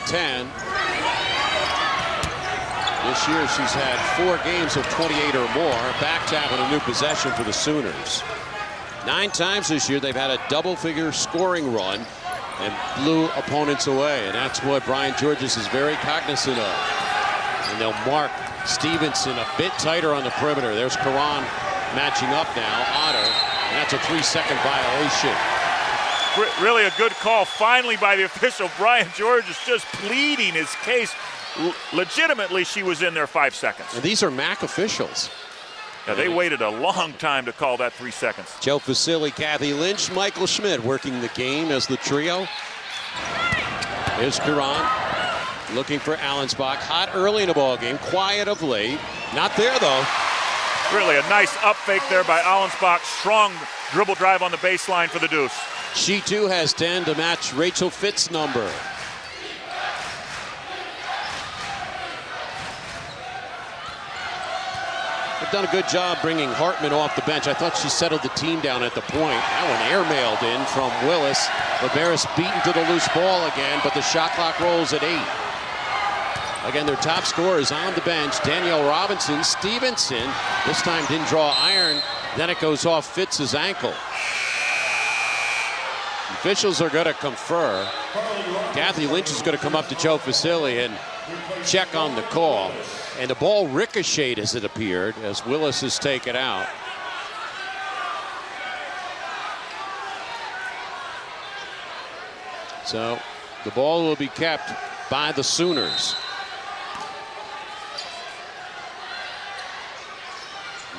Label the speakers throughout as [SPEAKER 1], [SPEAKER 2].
[SPEAKER 1] 10. This year she's had 4 games of 28 or more. Back to having a new possession for the Sooners. 9 times this year they've had a double-figure scoring run and blew opponents away. And that's what Brian Georges is very cognizant of. And they'll mark Stevenson a bit tighter on the perimeter. There's Karan matching up now. Otter. And that's a 3-second violation.
[SPEAKER 2] Really a good call finally by the official. Brian Georges just pleading his case. Legitimately, she was in there 5 seconds.
[SPEAKER 1] And these are MAC officials.
[SPEAKER 2] Yeah, they waited a long time to call that 3 seconds.
[SPEAKER 1] Joe Facili, Kathy Lynch, Michael Schmidt working the game as the trio. Here's Karan looking for Allensbach. Hot early in the ball game, quiet of late. Not there though.
[SPEAKER 2] Really a nice up fake there by Allensbach. Strong dribble drive on the baseline for the deuce.
[SPEAKER 1] She too has 10 to match Rachele Fitz number. They've done a good job bringing Hartman off the bench. I thought she settled the team down at the point. That one airmailed in from Willis. Barris beaten to the loose ball again, but the shot clock rolls at 8. Again, their top scorer is on the bench. Danielle Robinson. Stevenson this time didn't draw iron. Then it goes off Fitz's ankle. Officials are going to confer. Kathy Lynch is going to come up to Joe Facili and check on the call. And the ball ricocheted as it appeared, as Willis is taken out. So the ball will be kept by the Sooners.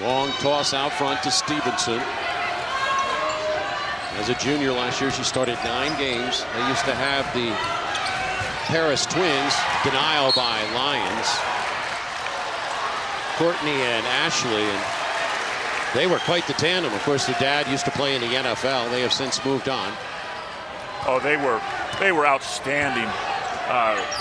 [SPEAKER 1] Long toss out front to Stevenson. As a junior last year, she started 9 games. They used to have the Paris twins. Denial by Lyons. Courtney and Ashley, and they were quite the tandem. Of course, their dad used to play in the NFL. They have since moved on.
[SPEAKER 2] Oh, they were outstanding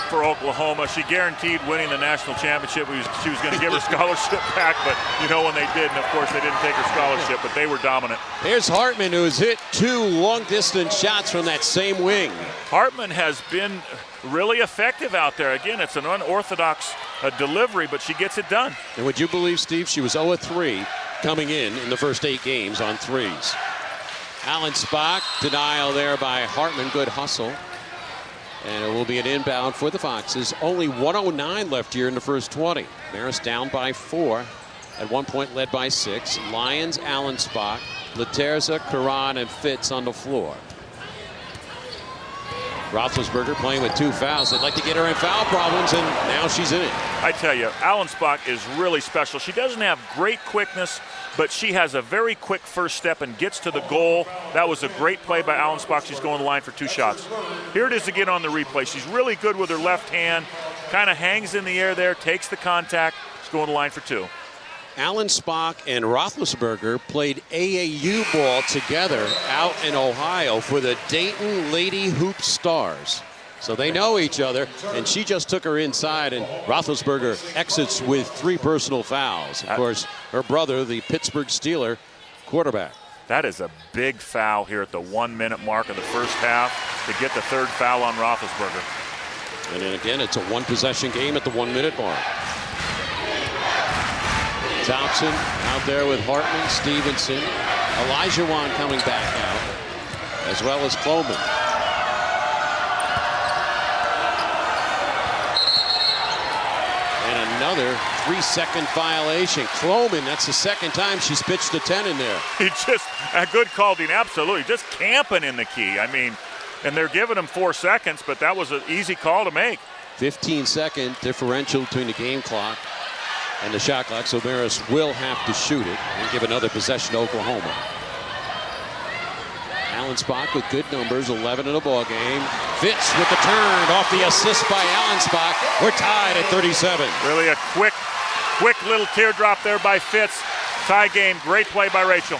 [SPEAKER 2] for Oklahoma. She guaranteed winning the national championship. She was going to give her scholarship back, but you know when they did, and of course they didn't take her scholarship, but they were dominant.
[SPEAKER 1] Here's Hartman, who has hit 2 long-distance shots from that same wing.
[SPEAKER 2] Hartman has been really effective out there. Again, it's an unorthodox delivery, but she gets it done.
[SPEAKER 1] And would you believe, Steve, she was 0-3 coming in the first 8 games on threes. Allensbach, denial there by Hartman. Good hustle. And it will be an inbound for the Foxes. Only 1:09 left here in the first 20. Marist down by 4. At one point led by 6. Lyons, Allensbach, Laterza, Karan, and Fitz on the floor. Roethlisberger playing with 2 fouls. They'd like to get her in foul problems, and now she's in it.
[SPEAKER 2] I tell you, Allensbach is really special. She doesn't have great quickness, but she has a very quick first step and gets to the goal. That was a great play by Allensbach. She's going to the line for 2 shots. Here it is again on the replay. She's really good with her left hand. Kind of hangs in the air there, takes the contact. She's going to the line for 2.
[SPEAKER 1] Allensbach and Roethlisberger played AAU ball together out in Ohio for the Dayton Lady Hoop Stars. So they know each other, and she just took her inside, and Roethlisberger exits with 3 personal fouls. Of course, her brother, the Pittsburgh Steeler quarterback.
[SPEAKER 2] That is a big foul here at the 1-minute mark of the first half to get the 3rd foul on Roethlisberger.
[SPEAKER 1] And then again, it's a 1-possession game at the 1-minute mark. Thompson out there with Hartman, Stevenson, Olajuwon coming back out, as well as Kloman. And another 3-second violation. Kloman, that's the 2nd time she's pitched a 10 in there.
[SPEAKER 2] He just, a good call, Dean, absolutely. Just camping in the key. I mean, and they're giving him 4 seconds, but that was an easy call to make.
[SPEAKER 1] 15-second differential between the game clock and the shot clock, so Marist will have to shoot it and give another possession to Oklahoma. Allensbach with good numbers, 11 in the ball game. Fitz with the turn off the assist by Allensbach. We're tied at 37.
[SPEAKER 2] Really a quick little teardrop there by Fitz. Tie game, great play by Rachele.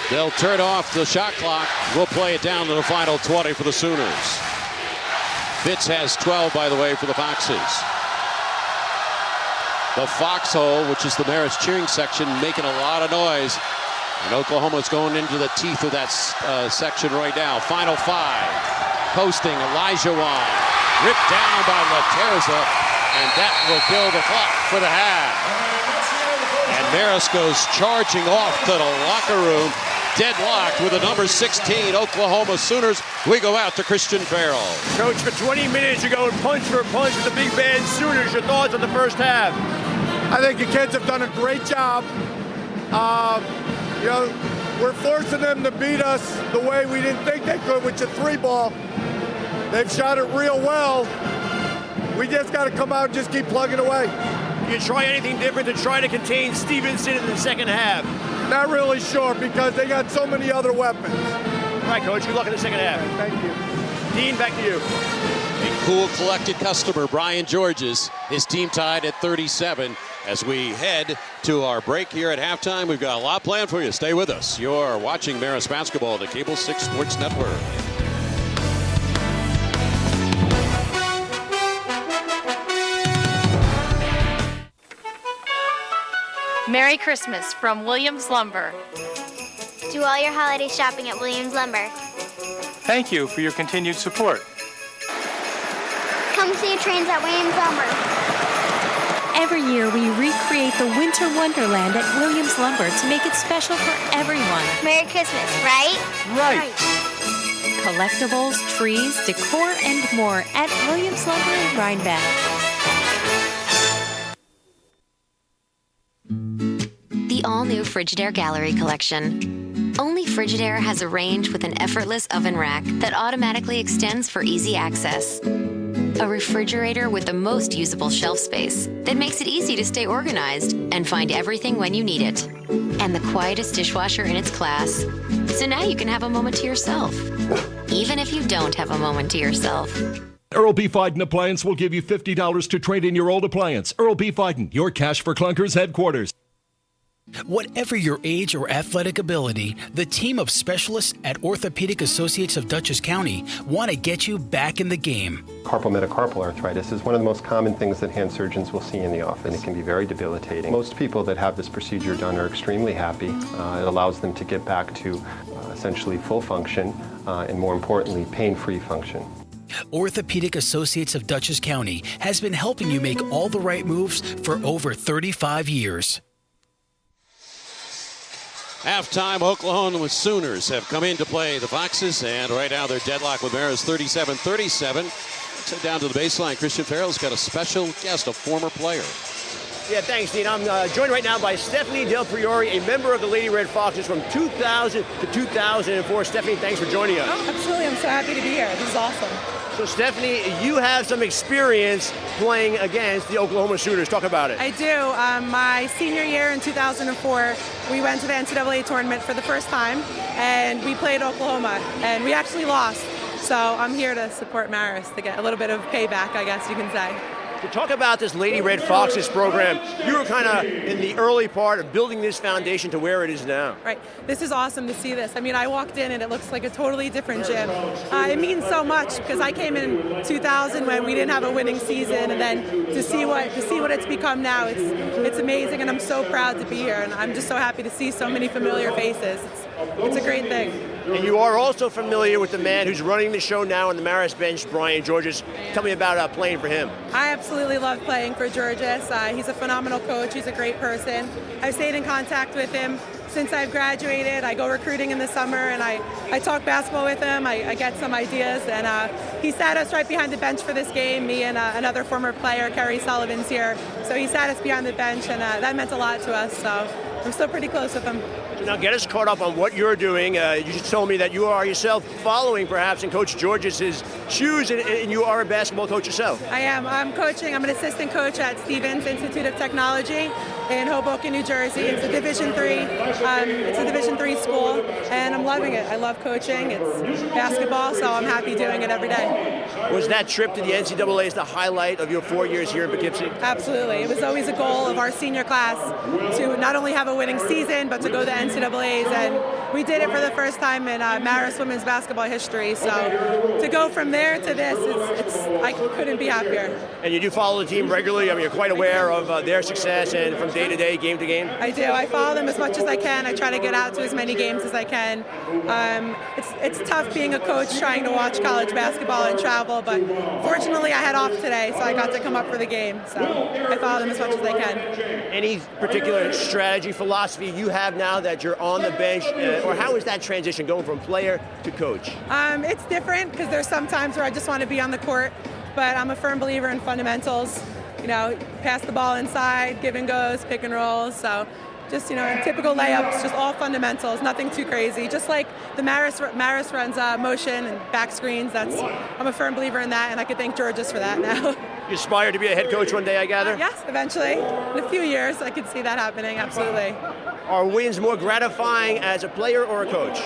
[SPEAKER 1] They'll turn off the shot clock. We'll play it down to the final 20 for the Sooners. Fitz has 12, by the way, for the Foxes. The foxhole, which is the Marist cheering section, making a lot of noise. And Oklahoma's going into the teeth of that section right now. Final 5. Posting Olajuwon. Ripped down by Laterza, and that will kill the clock for the half. And Maris goes charging off to the locker room, deadlocked with the number 16 Oklahoma Sooners. We go out to Christian Farrell.
[SPEAKER 3] Coach, for 20 minutes you're going punch for punch with the big bad Sooners. Your thoughts on the first half?
[SPEAKER 4] I think the kids have done a great job. We're forcing them to beat us the way we didn't think they could with the 3-ball. They've shot it real well. We just got to come out and just keep plugging away.
[SPEAKER 3] You try anything different to try to contain Stevenson in the second half?
[SPEAKER 4] Not really sure because they got so many other weapons.
[SPEAKER 3] All right, Coach, good luck in the second half.
[SPEAKER 4] Thank you.
[SPEAKER 3] Dean, back to you.
[SPEAKER 1] A cool, collected customer, Brian Georges. His team tied at 37. As we head to our break here at halftime, we've got a lot planned for you. Stay with us. You're watching Marist Basketball, the Cable 6 Sports Network.
[SPEAKER 5] Merry Christmas from Williams Lumber.
[SPEAKER 6] Do all your holiday shopping at Williams Lumber.
[SPEAKER 7] Thank you for your continued support.
[SPEAKER 6] Come see trains at Williams Lumber.
[SPEAKER 8] Every year we recreate the winter wonderland at Williams Lumber to make it special for everyone.
[SPEAKER 6] Merry Christmas, right?
[SPEAKER 7] Right.
[SPEAKER 8] Collectibles, trees, decor, and more at Williams Lumber in Rhinebeck.
[SPEAKER 9] The all-new Frigidaire Gallery collection. Only Frigidaire has a range with an effortless oven rack that automatically extends for easy access. A refrigerator with the most usable shelf space that makes it easy to stay organized and find everything when you need it. And the quietest dishwasher in its class. So now you can have a moment to yourself, even if you don't have a moment to yourself.
[SPEAKER 10] Earl B. Fiden Appliance will give you $50 to trade in your old appliance. Earl B. Fiden, your Cash for Clunkers headquarters.
[SPEAKER 11] Whatever your age or athletic ability, the team of specialists at Orthopedic Associates of Dutchess County want to get you back in the game.
[SPEAKER 12] Carpal metacarpal arthritis is one of the most common things that hand surgeons will see in the office, and it can be very debilitating. Most people that have this procedure done are extremely happy. It allows them to get back to essentially full function and, more importantly, pain-free function.
[SPEAKER 11] Orthopedic Associates of Dutchess County has been helping you make all the right moves for over 35 years.
[SPEAKER 1] Halftime, Oklahoma Sooners have come in to play the Foxes, and right now they're deadlocked with Maris 37-37. So down to the baseline, Christian Farrell's got a special guest, a former player.
[SPEAKER 3] Yeah, thanks, Dean. I'm joined right now by Stephanie Del Priore, a member of the Lady Red Foxes from 2000 to 2004. Stephanie, thanks for joining us.
[SPEAKER 13] Oh, absolutely. I'm so happy to be here. This is awesome.
[SPEAKER 3] So, Stephanie, you have some experience playing against the Oklahoma Sooners. Talk about it.
[SPEAKER 13] I do. My senior year in 2004, we went to the NCAA tournament for the first time, and we played Oklahoma, and we actually lost. So I'm here to support Maris to get a little bit of payback, I guess you can say.
[SPEAKER 3] To talk about this Lady Red Foxes program, you were kind of in the early part of building this foundation to where it is now.
[SPEAKER 13] Right. This is awesome to see this. I mean, I walked in and it looks like a totally different gym. It means so much because I came in 2000 when we didn't have a winning season, and then to see what it's become now, it's amazing, and I'm so proud to be here, and I'm just so happy to see so many familiar faces. It's a great thing.
[SPEAKER 3] And you are also familiar with the man who's running the show now on the Maris bench, Brian Georges. Tell me about playing for him.
[SPEAKER 13] I absolutely love playing for Georges. He's a phenomenal coach. He's a great person. I've stayed in contact with him since I've graduated. I go recruiting in the summer, and I talk basketball with him. I get some ideas, and he sat us right behind the bench for this game. Me and another former player, Kerry Sullivan's here. So he sat us behind the bench, and that meant a lot to us. So I'm still pretty close with him.
[SPEAKER 3] So now get us caught up on what you're doing. You just told me that you are yourself following perhaps in Coach Georges' shoes, and you are a basketball coach yourself.
[SPEAKER 13] I am. I'm coaching. I'm an assistant coach at Stevens Institute of Technology in Hoboken, New Jersey. It's a Division III school, and I'm loving it. I love coaching. It's basketball, so I'm happy doing it every day.
[SPEAKER 3] Was that trip to the NCAAs the highlight of your 4 years here in Poughkeepsie?
[SPEAKER 13] Absolutely. It was always a goal of our senior class to not only have a winning season, but to go to the NCAAs, and we did it for the first time in Marist women's basketball history. So to go from there to this, I couldn't be happier.
[SPEAKER 3] And you do follow the team regularly? I mean, you're quite aware of their success and from day to day, game to game?
[SPEAKER 13] I do. I follow them as much as I can. I try to get out to as many games as I can. It's tough being a coach trying to watch college basketball and travel, but fortunately I had off today, so I got to come up for the game. So I follow them as much as I can.
[SPEAKER 3] Any particular strategy, philosophy you have now that you're on the bench, or how is that transition going from player to coach?
[SPEAKER 13] It's different because there's some times where I just want to be on the court, but I'm a firm believer in fundamentals. You know, pass the ball inside, give and goes, pick and rolls. So just, typical layups, just all fundamentals, nothing too crazy. Just like the Marist runs motion and back screens. I'm a firm believer in that, and I could thank Georges for that now.
[SPEAKER 3] You aspire to be a head coach one day, I gather?
[SPEAKER 13] Yes, eventually. In a few years, I could see that happening, absolutely.
[SPEAKER 3] Are wins more gratifying as a player or a coach?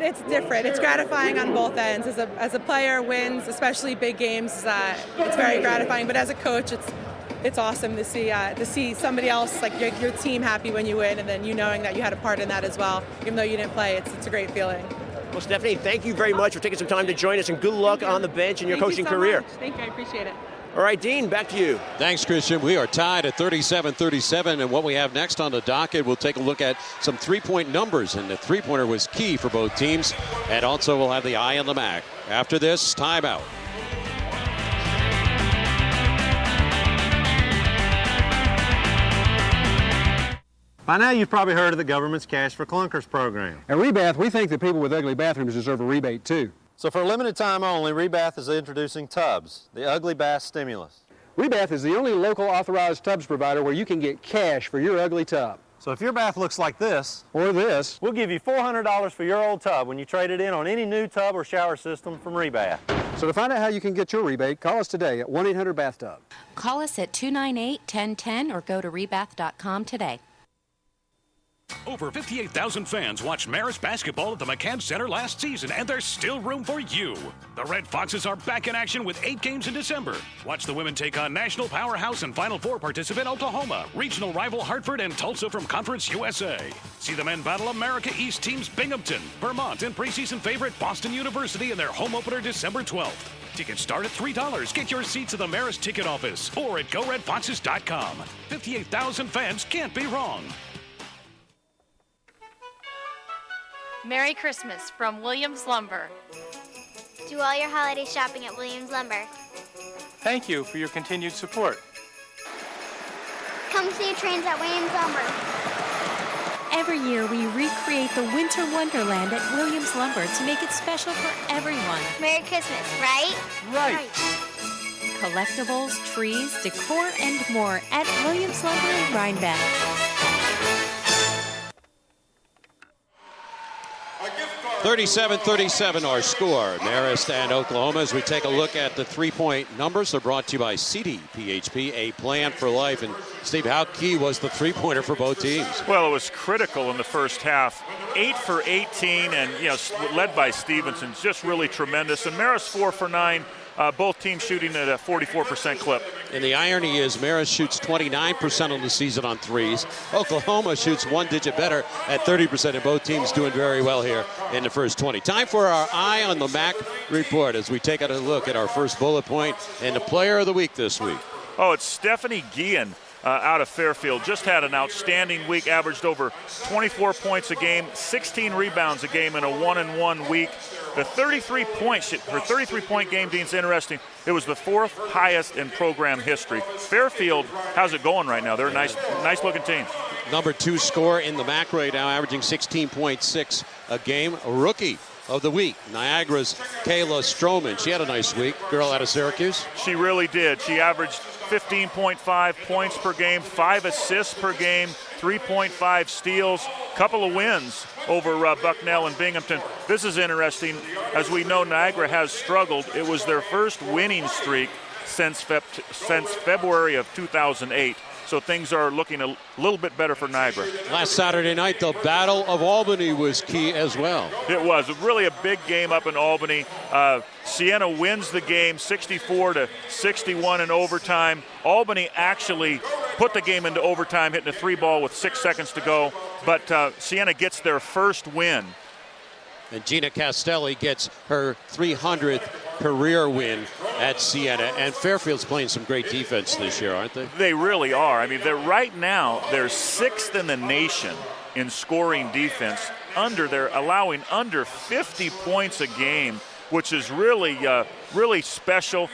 [SPEAKER 13] It's different. It's gratifying on both ends. As a player, wins, especially big games, it's very gratifying. But as a coach, it's awesome to see somebody else, like your team, happy when you win, and then you knowing that you had a part in that as well, even though you didn't play. It's a great feeling.
[SPEAKER 3] Well, Stephanie, thank you very much for taking some time to join us, and good luck on the bench in your coaching career.
[SPEAKER 13] Thank you. I appreciate it.
[SPEAKER 3] All right, Dean, back to you.
[SPEAKER 1] Thanks, Christian. We are tied at 37-37, and what we have next on the docket, we'll take a look at some three-point numbers, and the three-pointer was key for both teams, and also we'll have the eye on the MAC. After this, timeout.
[SPEAKER 14] By now, you've probably heard of the government's Cash for Clunkers program.
[SPEAKER 15] At Rebath, we think that people with ugly bathrooms deserve a rebate, too.
[SPEAKER 14] So for a limited time only, Rebath is introducing Tubs, the ugly bath stimulus.
[SPEAKER 15] Rebath is the only local authorized tubs provider where you can get cash for your ugly tub.
[SPEAKER 14] So if your bath looks like this,
[SPEAKER 15] or this,
[SPEAKER 14] we'll give you $400 for your old tub when you trade it in on any new tub or shower system from Rebath.
[SPEAKER 15] So to find out how you can get your rebate, call us today at 1-800-BATHTUB.
[SPEAKER 8] Call us at 298-1010 or go to rebath.com today.
[SPEAKER 16] Over 58,000 fans watched Marist basketball at the McCann Center last season, and there's still room for you. The Red Foxes are back in action with 8 games in December. Watch the women take on national powerhouse and Final Four participant Oklahoma, regional rival Hartford, and Tulsa from Conference USA. See the men battle America East teams Binghamton, Vermont, and preseason favorite Boston University in their home opener December 12th. Tickets start at $3. Get your seats at the Marist ticket office or at GoRedFoxes.com. 58,000 fans can't be wrong.
[SPEAKER 5] Merry Christmas from Williams Lumber.
[SPEAKER 6] Do all your holiday shopping at Williams Lumber.
[SPEAKER 7] Thank you for your continued support.
[SPEAKER 6] Come see trains at Williams Lumber.
[SPEAKER 8] Every year, we recreate the winter wonderland at Williams Lumber to make it special for everyone.
[SPEAKER 6] Merry Christmas, right?
[SPEAKER 7] Right.
[SPEAKER 8] Collectibles, trees, decor, and more at Williams Lumber in Rhinebeck.
[SPEAKER 1] 37-37 our score. Marist and Oklahoma, as we take a look at the three-point numbers, are brought to you by CDPHP, a plan for life. And Steve, how key was the three-pointer for both teams?
[SPEAKER 2] Well, it was critical in the first half. 8 for 18, and led by Stevenson, just really tremendous. And Marist 4 for 9. Both teams shooting at a 44% clip.
[SPEAKER 1] And the irony is Marist shoots 29% on the season on threes. Oklahoma shoots one digit better at 30%, and both teams doing very well here in the first 20. Time for our Eye on the MAC report as we take a look at our first bullet point and the player of the week this week.
[SPEAKER 2] Oh, it's Stephanie Guillen. Out of Fairfield, just had an outstanding week, averaged over 24 points a game, 16 rebounds a game in a 1-and-1 week. The 33-point game, Dean's interesting. It was the 4th highest in program history. Fairfield, how's it going right now? They're a nice looking team.
[SPEAKER 1] Number 2 scorer in the MAC right now, averaging 16.6 a game. A rookie of the week, Niagara's Kayla Stroman. She had a nice week. Girl out of Syracuse.
[SPEAKER 2] She really did. She averaged 15.5 points per game, 5 assists per game, 3.5 steals, couple of wins over Bucknell and Binghamton. This is interesting. As we know, Niagara has struggled. It was their first winning streak since February of 2008. So things are looking a little bit better for Niagara.
[SPEAKER 1] Last Saturday night, the Battle of Albany was key as well.
[SPEAKER 2] It was really a big game up in Albany. Siena wins the game 64-61 in overtime. Albany actually put the game into overtime, hitting a 3-ball with 6 seconds to go. But Siena gets their first win.
[SPEAKER 1] And Gina Castelli gets her 300th career win at Siena. And Fairfield's playing some great defense this year, aren't they?
[SPEAKER 2] They really are. I mean, right now, they're 6th in the nation in scoring defense. They're allowing under 50 points a game, which is really, really special.